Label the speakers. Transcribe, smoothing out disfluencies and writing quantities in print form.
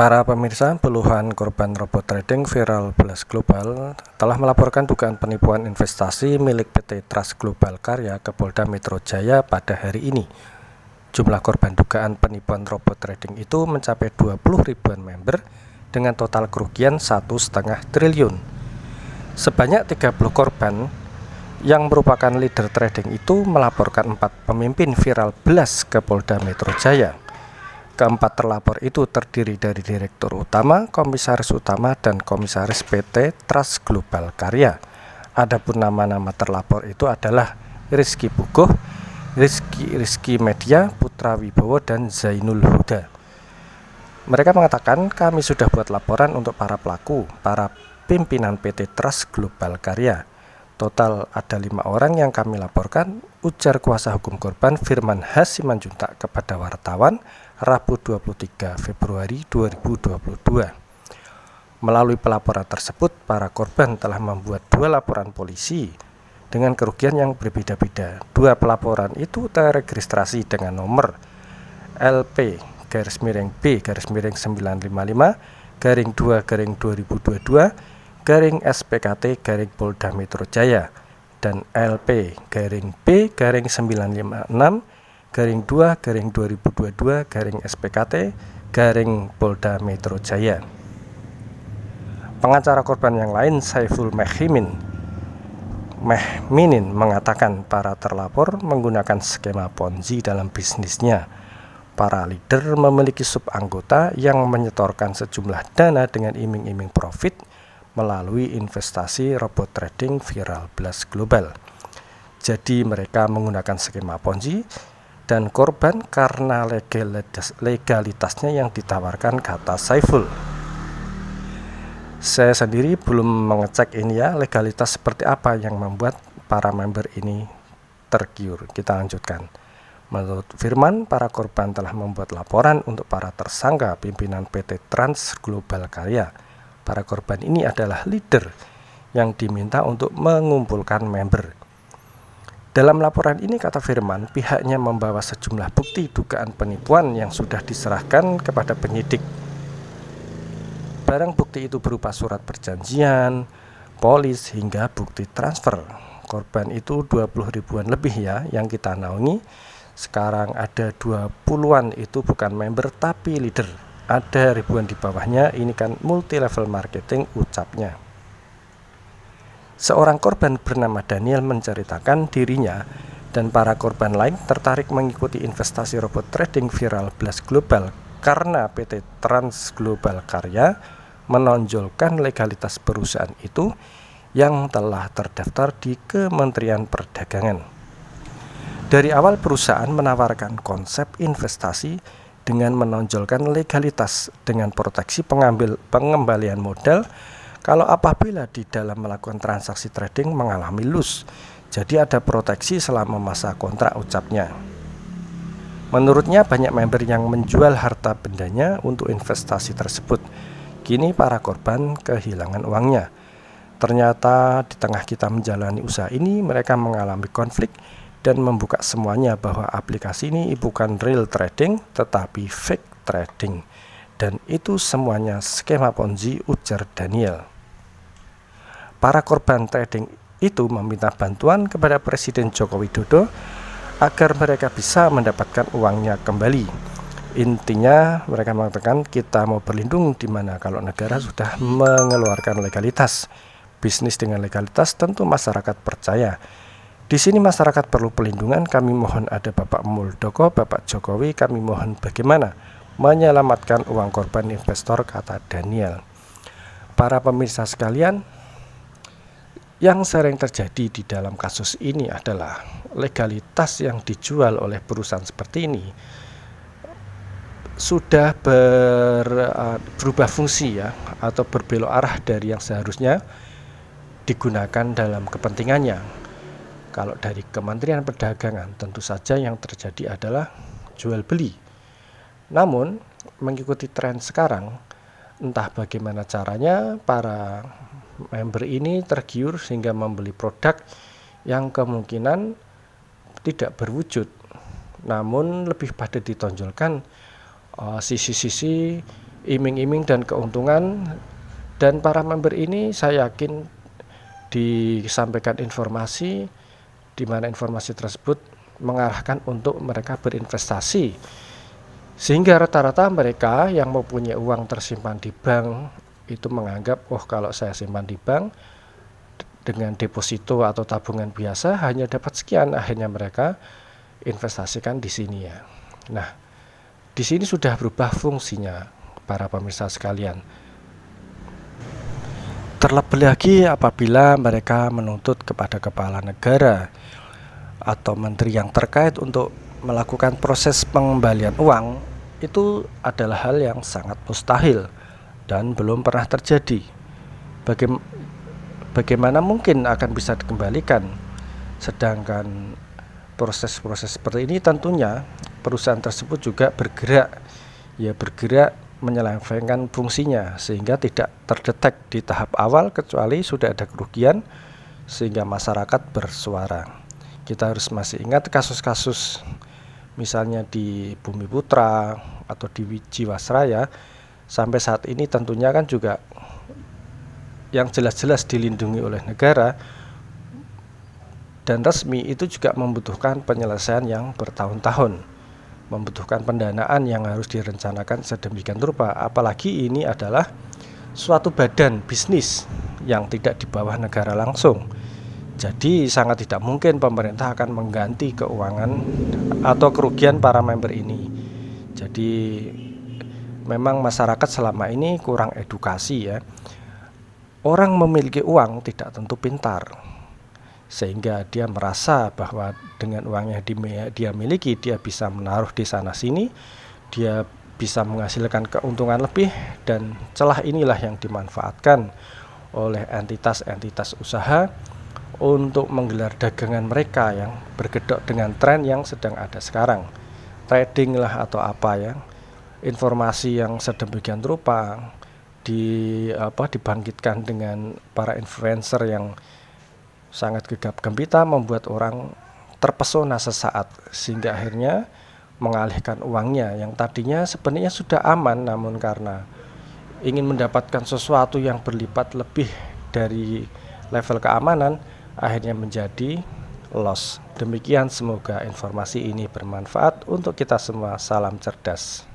Speaker 1: Para pemirsa, puluhan korban robot trading viral Blast Global telah melaporkan dugaan penipuan investasi milik PT Trust Global Karya ke Polda Metro Jaya pada hari ini. Jumlah korban dugaan penipuan robot trading itu mencapai 20 ribuan member dengan total kerugian 1,5 triliun. Sebanyak 30 korban yang merupakan leader trading itu melaporkan 4 pemimpin viral Blast ke Polda Metro Jaya. Keempat terlapor itu terdiri dari Direktur Utama, Komisaris Utama, dan Komisaris PT Trust Global Karya. Adapun nama-nama terlapor itu adalah Rizky Puguh, Rizky Media, Putra Wibowo, dan Zainul Huda. Mereka mengatakan, kami sudah buat laporan untuk para pelaku, para pimpinan PT Trust Global Karya. Total ada 5 orang yang kami laporkan, ujar kuasa hukum korban Firman H. Simanjuntak kepada wartawan Rabu 23 Februari 2022. Melalui pelaporan tersebut, para korban telah membuat 2 laporan polisi dengan kerugian yang berbeda-beda. 2 pelaporan itu terregistrasi dengan nomor LP-B-955-2-2022-SPKT-Polda Metro Jaya dan LP-B-956-2-2022-SPKT-Polda Metro Jaya. Pengacara korban yang lain, Saiful Mehminin, mengatakan para terlapor menggunakan skema Ponzi dalam bisnisnya. Para leader memiliki sub anggota yang menyetorkan sejumlah dana dengan iming-iming profit melalui investasi robot trading viral Blast Global. Jadi mereka menggunakan skema Ponzi dan korban karena legalitasnya yang ditawarkan, kata Saiful. Saya sendiri belum mengecek ini ya, legalitas seperti apa yang membuat para member ini tergiur. Kita lanjutkan. Menurut Firman, para korban telah membuat laporan untuk para tersangka pimpinan PT Trans Global Karya. Para korban ini adalah leader yang diminta untuk mengumpulkan member. Dalam laporan ini, kata Firman, pihaknya membawa sejumlah bukti dugaan penipuan yang sudah diserahkan kepada penyidik. Barang bukti itu berupa surat perjanjian, polis, hingga bukti transfer. Korban itu 20 ribuan lebih ya yang kita naungi. Sekarang ada 20-an itu bukan member tapi leader. Ada ribuan di bawahnya, ini kan multi level marketing, ucapnya. Seorang korban bernama Daniel menceritakan dirinya dan para korban lain tertarik mengikuti investasi robot trading viral Blast Global karena PT Trans Global Karya menonjolkan legalitas perusahaan itu yang telah terdaftar di Kementerian Perdagangan. Dari awal perusahaan menawarkan konsep investasi dengan menonjolkan legalitas dengan proteksi pengembalian modal kalau apabila di dalam melakukan transaksi trading mengalami loss. Jadi ada proteksi selama masa kontrak, ucapnya. Menurutnya banyak member yang menjual harta bendanya untuk investasi tersebut. Kini para korban kehilangan uangnya. Ternyata di tengah kita menjalani usaha ini mereka mengalami konflik dan membuka semuanya bahwa aplikasi ini bukan real trading tetapi fake trading, dan itu semuanya skema Ponzi, ujar Daniel. Para korban trading itu meminta bantuan kepada Presiden Joko Widodo agar mereka bisa mendapatkan uangnya kembali. Intinya mereka mengatakan kita mau berlindung di mana kalau negara sudah mengeluarkan legalitas. Bisnis dengan legalitas tentu masyarakat percaya. Di sini masyarakat perlu pelindungan, kami mohon ada Bapak Muldoko, Bapak Jokowi, kami mohon bagaimana menyelamatkan uang korban investor, kata Daniel. Para pemirsa sekalian, yang sering terjadi di dalam kasus ini adalah legalitas yang dijual oleh perusahaan seperti ini sudah berubah fungsi ya, atau berbelok arah dari yang seharusnya digunakan dalam kepentingannya. Kalau dari Kementerian Perdagangan tentu saja yang terjadi adalah jual beli. Namun mengikuti tren sekarang, entah bagaimana caranya para member ini tergiur sehingga membeli produk yang kemungkinan tidak berwujud, namun lebih pada ditonjolkan sisi-sisi iming-iming dan keuntungan, dan para member ini saya yakin disampaikan informasi di mana informasi tersebut mengarahkan untuk mereka berinvestasi, sehingga rata-rata mereka yang mempunyai uang tersimpan di bank itu menganggap, oh kalau saya simpan di bank dengan deposito atau tabungan biasa hanya dapat sekian, akhirnya mereka investasikan di sini ya. Nah, di sini sudah berubah fungsinya para pemirsa sekalian. Terlebih lagi apabila mereka menuntut kepada kepala negara atau menteri yang terkait untuk melakukan proses pengembalian uang, itu adalah hal yang sangat mustahil dan belum pernah terjadi. Bagaimana mungkin akan bisa dikembalikan? Sedangkan proses-proses seperti ini tentunya perusahaan tersebut juga bergerak menyelewengkan fungsinya sehingga tidak terdetek di tahap awal kecuali sudah ada kerugian sehingga masyarakat bersuara. Kita harus masih ingat kasus-kasus misalnya di Bumi Putra atau di Jiwasraya, sampai saat ini tentunya kan juga yang jelas-jelas dilindungi oleh negara dan resmi itu juga membutuhkan penyelesaian yang bertahun-tahun, membutuhkan pendanaan yang harus direncanakan sedemikian rupa, apalagi ini adalah suatu badan bisnis yang tidak di bawah negara langsung. Jadi sangat tidak mungkin pemerintah akan mengganti keuangan atau kerugian para member ini. Jadi memang masyarakat selama ini kurang edukasi ya. Orang memiliki uang tidak tentu pintar, sehingga dia merasa bahwa dengan uang yang dia miliki dia bisa menaruh di sana sini, dia bisa menghasilkan keuntungan lebih, dan celah inilah yang dimanfaatkan oleh entitas-entitas usaha untuk menggelar dagangan mereka yang bergedok dengan tren yang sedang ada sekarang, trading lah atau apa ya, informasi yang sedemikian rupa dibangkitkan dengan para influencer yang sangat gegap gempita, membuat orang terpesona sesaat sehingga akhirnya mengalihkan uangnya yang tadinya sebenarnya sudah aman, namun karena ingin mendapatkan sesuatu yang berlipat lebih dari level keamanan akhirnya menjadi loss. Demikian, semoga informasi ini bermanfaat untuk kita semua. Salam cerdas.